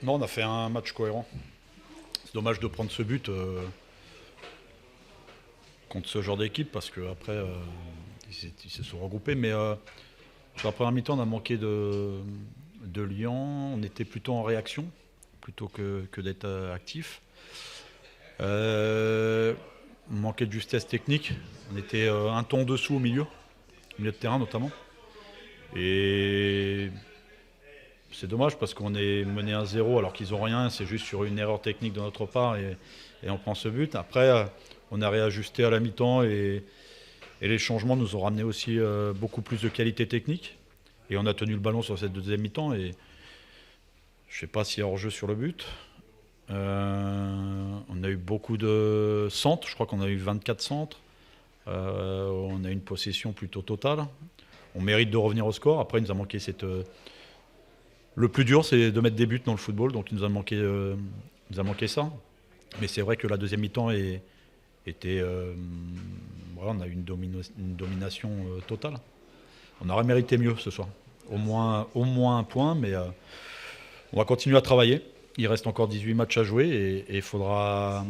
Non, on a fait un match cohérent. C'est dommage de prendre ce but contre ce genre d'équipe parce qu'après, ils se sont regroupés. Mais sur la première mi-temps, on a manqué de liant. On était plutôt en réaction plutôt que d'être actif. On manquait de justesse technique. On était un ton en dessous au milieu de terrain notamment. Et c'est dommage parce qu'on est mené 1-0 alors qu'ils n'ont rien. C'est juste sur une erreur technique de notre part et on prend ce but. Après, on a réajusté à la mi-temps et les changements nous ont ramené aussi beaucoup plus de qualité technique. Et on a tenu le ballon sur cette deuxième mi-temps. Et je ne sais pas s'il y a hors-jeu sur le but. On a eu beaucoup de centres. Je crois qu'on a eu 24 centres. On a eu une possession plutôt totale. On mérite de revenir au score. Après, il nous a manqué cette... Le plus dur, c'est de mettre des buts dans le football. Donc, il nous a manqué ça. Mais c'est vrai que la deuxième mi-temps était... voilà, on a eu une domination totale. On aurait mérité mieux ce soir. Au moins un point, mais on va continuer à travailler. Il reste encore 18 matchs à jouer et il faudra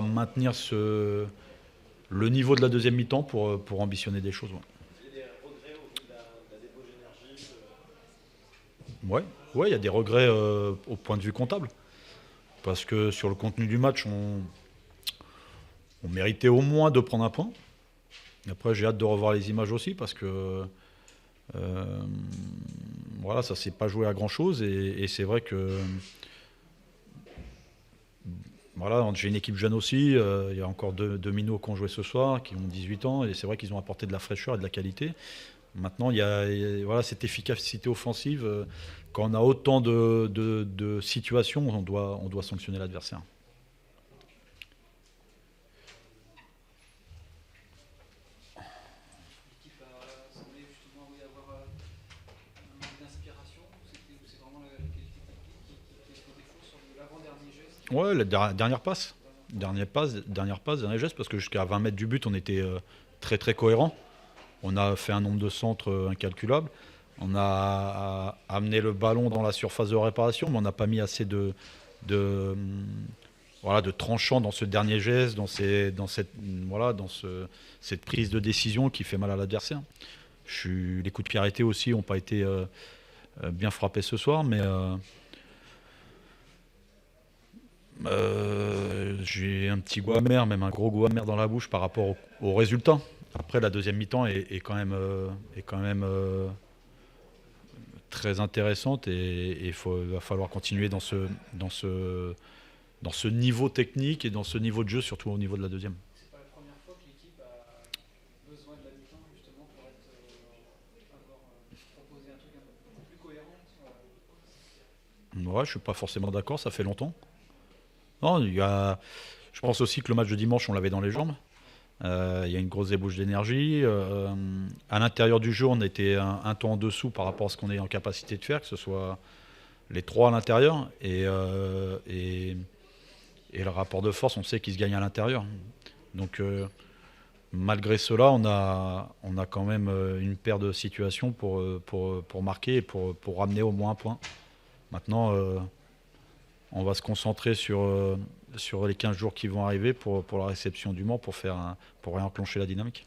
maintenir le niveau de la deuxième mi-temps pour ambitionner des choses. Ouais. Il y a des regrets au vu de la débauche d'énergie Ouais, il y a des regrets au point de vue comptable. Parce que sur le contenu du match, on méritait au moins de prendre un point. Après, j'ai hâte de revoir les images aussi parce que voilà, ça ne s'est pas joué à grand-chose. Et c'est vrai que voilà, j'ai une équipe jeune aussi. Il y a encore deux minots qui ont joué ce soir, qui ont 18 ans. Et c'est vrai qu'ils ont apporté de la fraîcheur et de la qualité. Maintenant, il y a voilà, cette efficacité offensive. Quand on a autant de situations, on doit sanctionner l'adversaire. L'équipe a semblé justement avoir un manque d'inspiration ou c'est vraiment la qualité technique qui fait défaut sur l'avant-dernier geste? Ouais, la dernière passe. Dernier geste, parce que jusqu'à 20 mètres du but, on était très très cohérent. On a fait un nombre de centres incalculable. On a amené le ballon dans la surface de réparation, mais on n'a pas mis assez de tranchant dans ce dernier geste, dans cette prise de décision qui fait mal à l'adversaire. Les coups de pied arrêtés aussi n'ont pas été bien frappés ce soir, mais j'ai un petit goût amer, même un gros goût amer dans la bouche par rapport au résultat. Après, la deuxième mi-temps est quand même très intéressante et il va falloir continuer dans ce niveau technique et dans ce niveau de jeu, surtout au niveau de la deuxième. C'est pas la première fois que l'équipe a besoin de la mi-temps justement pour proposer un truc un peu plus cohérent. Ouais, je suis pas forcément d'accord, ça fait longtemps. Non, je pense aussi que le match de dimanche, on l'avait dans les jambes. Il y a une grosse débauche d'énergie. À l'intérieur du jeu, on était un ton en dessous par rapport à ce qu'on est en capacité de faire, que ce soit les trois à l'intérieur et le rapport de force, on sait qu'il se gagne à l'intérieur. Donc, malgré cela, on a quand même une paire de situations pour marquer et pour ramener au moins un point. Maintenant, on va se concentrer sur les 15 jours qui vont arriver pour la réception du Mans, pour réenclencher la dynamique.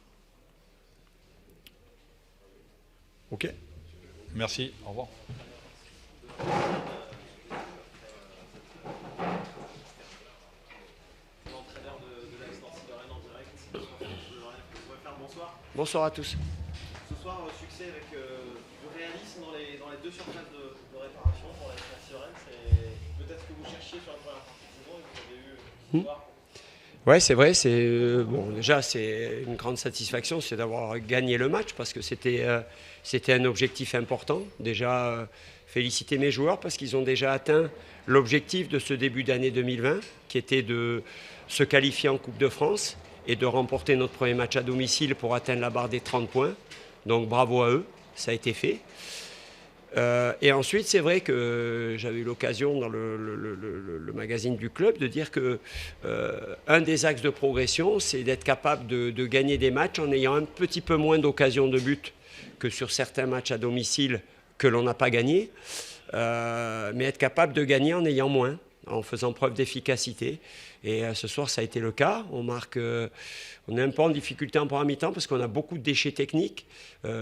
Ok. Merci. Au revoir. L'entraîneur de l'AS Nancy Lorraine en direct. Bonsoir. Bonsoir à tous. Ce soir, succès avec du réalisme dans les deux surfaces de réparation pour l'AS Nancy Lorraine. C'est peut-être ce que vous cherchiez sur la première partie de saison et que vous avez eu ce soir. Ouais, c'est vrai. Déjà, c'est une grande satisfaction, c'est d'avoir gagné le match parce que c'était un objectif important. Déjà, féliciter mes joueurs parce qu'ils ont déjà atteint l'objectif de ce début d'année 2020, qui était de se qualifier en Coupe de France et de remporter notre premier match à domicile pour atteindre la barre des 30 points. Donc bravo à eux, ça a été fait. Et ensuite, c'est vrai que j'avais eu l'occasion dans le magazine du club de dire que un des axes de progression, c'est d'être capable de gagner des matchs en ayant un petit peu moins d'occasions de but que sur certains matchs à domicile que l'on n'a pas gagné. mais être capable de gagner en ayant moins, en faisant preuve d'efficacité. Et ce soir, ça a été le cas. On est un peu en difficulté en première mi-temps parce qu'on a beaucoup de déchets techniques.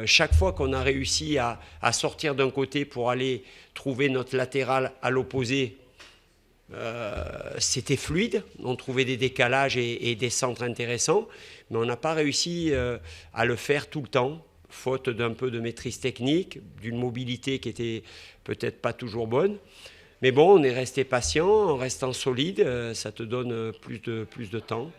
Chaque fois qu'on a réussi à sortir d'un côté pour aller trouver notre latéral à l'opposé, c'était fluide. On trouvait des décalages et des centres intéressants, mais on n'a pas réussi à le faire tout le temps, faute d'un peu de maîtrise technique, d'une mobilité qui était peut-être pas toujours bonne. Mais bon, on est resté patient, en restant solide, ça te donne plus de temps.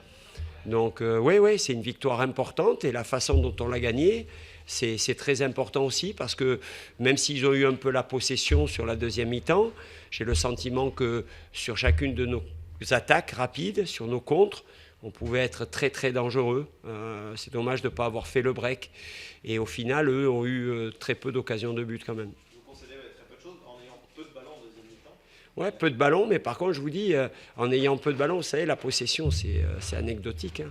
Donc oui, c'est une victoire importante et la façon dont on l'a gagnée, c'est très important aussi parce que même s'ils ont eu un peu la possession sur la deuxième mi-temps, j'ai le sentiment que sur chacune de nos attaques rapides, sur nos contres, on pouvait être très très dangereux. C'est dommage de ne pas avoir fait le break. Et au final, eux ont eu très peu d'occasions de but quand même. Vous concédez très peu de choses en ayant peu de ballons en deuxième mi-temps? Ouais, peu de ballons, mais par contre, je vous dis, en ayant peu de ballons, vous savez, la possession, c'est anecdotique.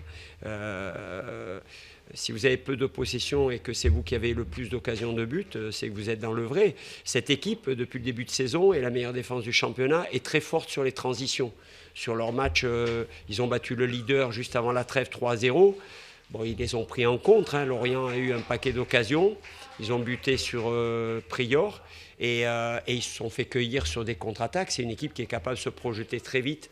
Si vous avez peu de possession et que c'est vous qui avez le plus d'occasions de but, c'est que vous êtes dans le vrai. Cette équipe, depuis le début de saison, est la meilleure défense du championnat, est très forte sur les transitions. Sur leur match, ils ont battu le leader juste avant la trêve 3-0. Bon, ils les ont pris en contre. Lorient a eu un paquet d'occasions. Ils ont buté sur Prior et ils se sont fait cueillir sur des contre-attaques. C'est une équipe qui est capable de se projeter très vite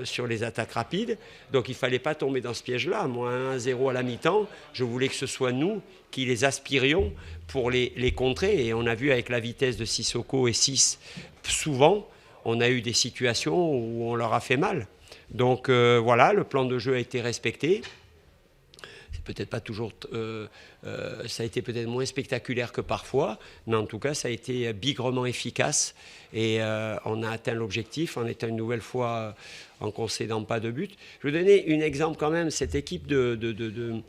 sur les attaques rapides. Donc il ne fallait pas tomber dans ce piège-là. Moi, 1-0 à la mi-temps, je voulais que ce soit nous qui les aspirions pour les contrer. Et on a vu avec la vitesse de Sissoko et 6, souvent, on a eu des situations où on leur a fait mal. Donc voilà, le plan de jeu a été respecté. C'est peut-être pas toujours, ça a été peut-être moins spectaculaire que parfois, mais en tout cas, ça a été bigrement efficace et on a atteint l'objectif en étant une nouvelle fois en concédant pas de but. Je vais vous donner un exemple quand même. Cette équipe de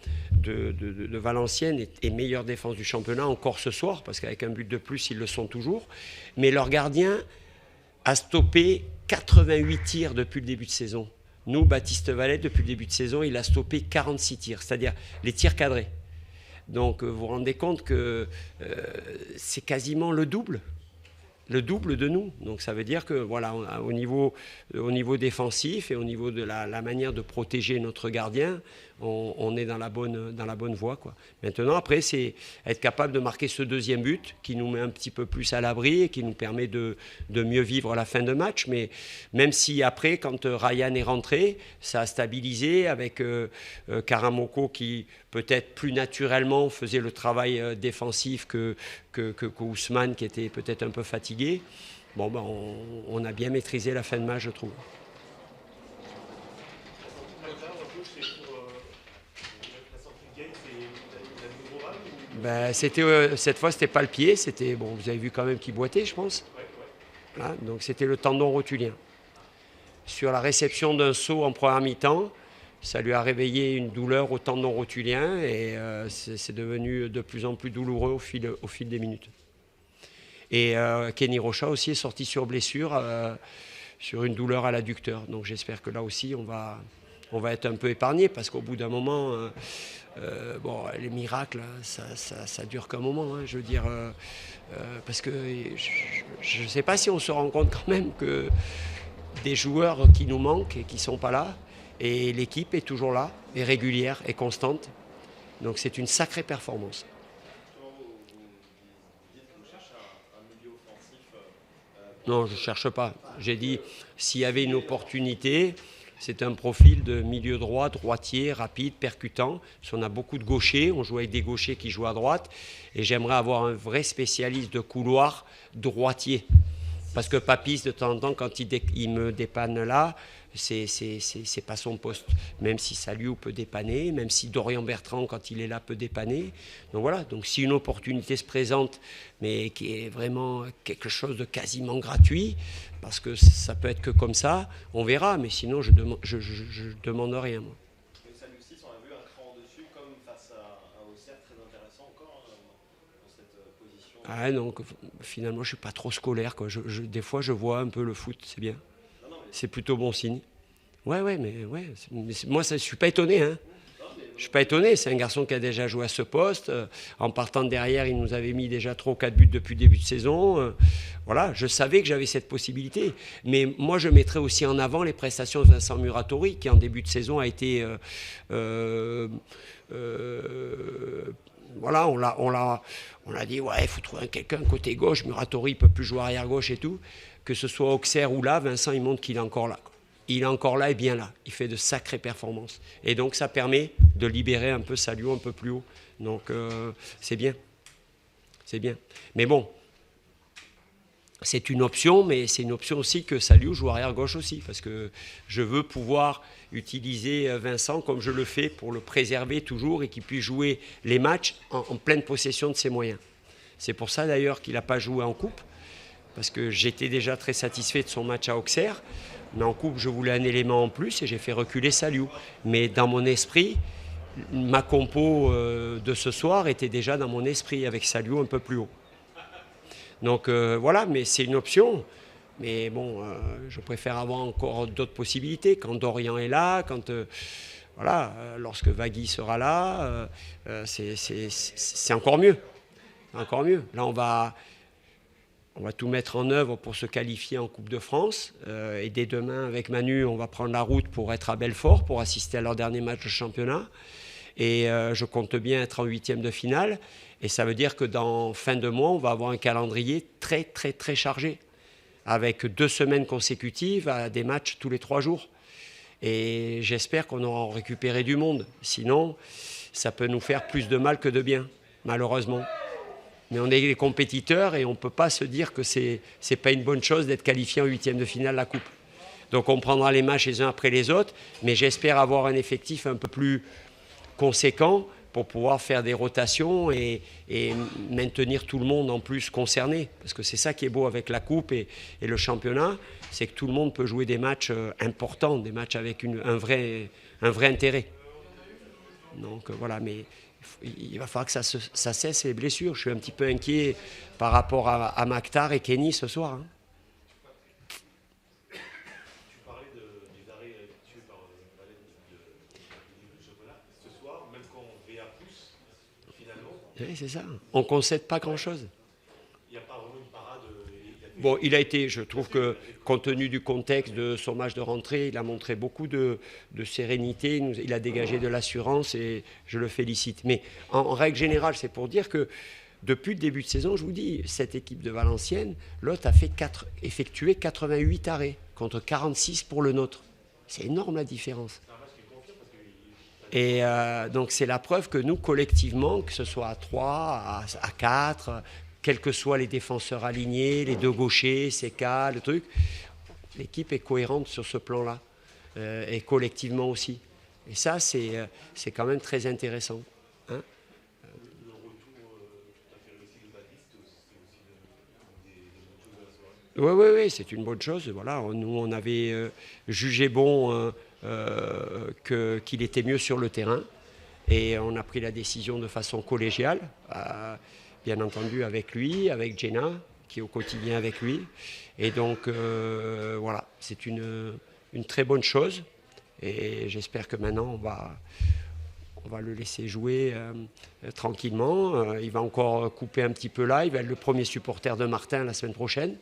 Valenciennes est meilleure défense du championnat encore ce soir, parce qu'avec un but de plus, ils le sont toujours. Mais leur gardien a stoppé 88 tirs depuis le début de saison. Nous, Baptiste Vallet, depuis le début de saison, il a stoppé 46 tirs, c'est-à-dire les tirs cadrés. Donc vous vous rendez compte que c'est quasiment le double de nous. Donc ça veut dire que voilà, au niveau défensif et au niveau de la manière de protéger notre gardien, on est dans la bonne voie, quoi. Maintenant, après, c'est être capable de marquer ce deuxième but qui nous met un petit peu plus à l'abri et qui nous permet de mieux vivre la fin de match. Mais même si après, quand Ryan est rentré, ça a stabilisé avec Karamoko qui peut-être plus naturellement faisait le travail défensif que Ousmane qui était peut-être un peu fatigué. Bon, ben, on a bien maîtrisé la fin de match, je trouve. Ben, cette fois, c'était pas le pied, c'était bon. Vous avez vu quand même qu'il boitait, je pense. Voilà, donc c'était le tendon rotulien. Sur la réception d'un saut en première mi-temps, ça lui a réveillé une douleur au tendon rotulien et c'est devenu de plus en plus douloureux au fil des minutes. Et Kenny Rocha aussi est sorti sur blessure, sur une douleur à l'adducteur. Donc j'espère que là aussi on va être un peu épargné parce qu'au bout d'un moment, les miracles, ça dure qu'un moment. Je veux dire, parce que je ne sais pas si on se rend compte quand même que des joueurs qui nous manquent et qui ne sont pas là, et l'équipe est toujours là, est régulière, est constante. Donc c'est une sacrée performance. Non, je ne cherche pas. J'ai dit, s'il y avait une opportunité, c'est un profil de milieu droit, droitier, rapide, percutant. Parce qu'on a beaucoup de gauchers, on joue avec des gauchers qui jouent à droite. Et j'aimerais avoir un vrai spécialiste de couloir droitier. Parce que Papis, de temps en temps, quand il me dépanne là, c'est pas son poste. Même si Saliou peut dépanner, même si Dorian Bertrand, quand il est là, peut dépanner. Donc voilà, donc si une opportunité se présente, mais qui est vraiment quelque chose de quasiment gratuit, parce que ça peut être que comme ça, on verra. Mais sinon, je demande rien, moi. Saliou 6, on a vu un cran en dessus, comme face à Auxerre, très intéressant encore dans cette position. Ah non, finalement, je suis pas trop scolaire, quoi. Des fois, je vois un peu le foot, c'est bien. C'est plutôt bon signe. Ouais, mais moi, je ne suis pas étonné. Hein. Je ne suis pas étonné, c'est un garçon qui a déjà joué à ce poste. En partant de derrière, il nous avait mis déjà 3 ou 4 buts depuis le début de saison. Voilà, je savais que j'avais cette possibilité. Mais moi, je mettrais aussi en avant les prestations de Vincent Muratori, qui en début de saison a été... voilà, on a dit, ouais, il faut trouver quelqu'un côté gauche. Muratori ne peut plus jouer arrière gauche et tout. Que ce soit Auxerre ou là, Vincent, il montre qu'il est encore là. Il est encore là et bien là. Il fait de sacrées performances. Et donc, ça permet de libérer un peu Salio un peu plus haut. Donc, c'est bien. C'est bien. Mais bon, c'est une option, mais c'est une option aussi que Salio joue arrière gauche aussi. Parce que je veux pouvoir utiliser Vincent comme je le fais pour le préserver toujours et qu'il puisse jouer les matchs en pleine possession de ses moyens. C'est pour ça d'ailleurs qu'il n'a pas joué en coupe. Parce que j'étais déjà très satisfait de son match à Auxerre. Mais en coupe, je voulais un élément en plus et j'ai fait reculer Salio. Mais dans mon esprit, ma compo de ce soir était déjà dans mon esprit avec Salio un peu plus haut. Donc voilà, mais c'est une option. Mais bon, je préfère avoir encore d'autres possibilités. Quand Dorian est là, voilà, lorsque Vagui sera là, c'est encore mieux. Encore mieux. Là, on va tout mettre en œuvre pour se qualifier en Coupe de France. Et dès demain, avec Manu, on va prendre la route pour être à Belfort, pour assister à leur dernier match de championnat. Et je compte bien être en 8e de finale. Et ça veut dire que dans fin de mois, on va avoir un calendrier très, très, très chargé, avec 2 semaines consécutives à des matchs tous les 3 jours. Et j'espère qu'on aura récupéré du monde. Sinon, ça peut nous faire plus de mal que de bien, malheureusement. Mais on est des compétiteurs et on ne peut pas se dire que c'est pas une bonne chose d'être qualifié en 8e de finale de la Coupe. Donc on prendra les matchs les uns après les autres, mais j'espère avoir un effectif un peu plus conséquent pour pouvoir faire des rotations et maintenir tout le monde en plus concerné. Parce que c'est ça qui est beau avec la Coupe et le championnat, c'est que tout le monde peut jouer des matchs importants, des matchs avec un vrai intérêt. Donc voilà, mais il va falloir que ça cesse les blessures. Je suis un petit peu inquiet par rapport à Maktar et Kenny ce soir. Hein. Tu parlais des arrêts effectués par Valette du championnat. Ce soir, même quand on VA pousse, finalement... Oui, c'est ça. On ne concède pas grand-chose. Il n'y a pas vraiment une parade... Bon, il a été, je trouve que, compte tenu du contexte de son match de rentrée, il a montré beaucoup de sérénité, il a dégagé de l'assurance et je le félicite. Mais en règle générale, c'est pour dire que depuis le début de saison, je vous dis, cette équipe de Valenciennes, l'autre a effectué 88 arrêts contre 46 pour le nôtre. C'est énorme la différence. Et donc c'est la preuve que nous, collectivement, que ce soit à 3, à 4... quels que soient les défenseurs alignés, les 2 gauchers, CK, le truc, l'équipe est cohérente sur ce plan-là, et collectivement aussi. Et ça, c'est quand même très intéressant. Hein, le retour tout à fait réussi de Baptiste, c'est aussi des bonnes choses de la soirée. oui, c'est une bonne chose. Voilà, nous, on avait jugé bon qu'il était mieux sur le terrain, et on a pris la décision de façon collégiale, bien entendu avec lui, avec Jenna, qui est au quotidien avec lui. Et donc, voilà, c'est une très bonne chose. Et j'espère que maintenant, on va le laisser jouer tranquillement. Il va encore couper un petit peu là. Il va être le premier supporter de Martin la semaine prochaine.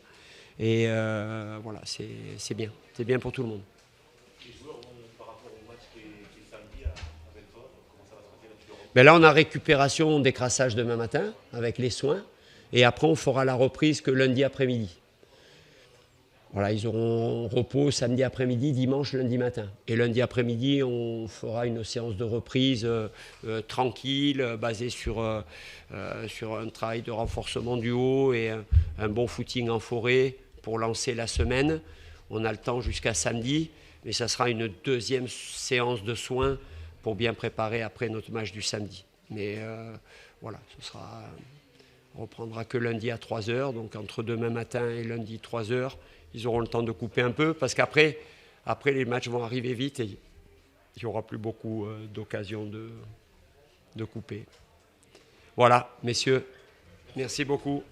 Et voilà, c'est bien. C'est bien pour tout le monde. Les joueurs, par rapport au match qui est samedi à Belfort, comment ça va se passer là? Ben là, on a récupération décrassage demain matin avec les soins. Et après, on fera la reprise que lundi après-midi. Voilà, ils auront repos samedi après-midi, dimanche, lundi matin. Et lundi après-midi, on fera une séance de reprise tranquille, basée sur un travail de renforcement du haut et un bon footing en forêt pour lancer la semaine. On a le temps jusqu'à samedi, mais ça sera une deuxième séance de soins pour bien préparer après notre match du samedi. Mais voilà, on reprendra que lundi à 3h, donc entre demain matin et lundi 3h, ils auront le temps de couper un peu, parce qu'après les matchs vont arriver vite et il n'y aura plus beaucoup d'occasions de couper. Voilà, messieurs, merci beaucoup.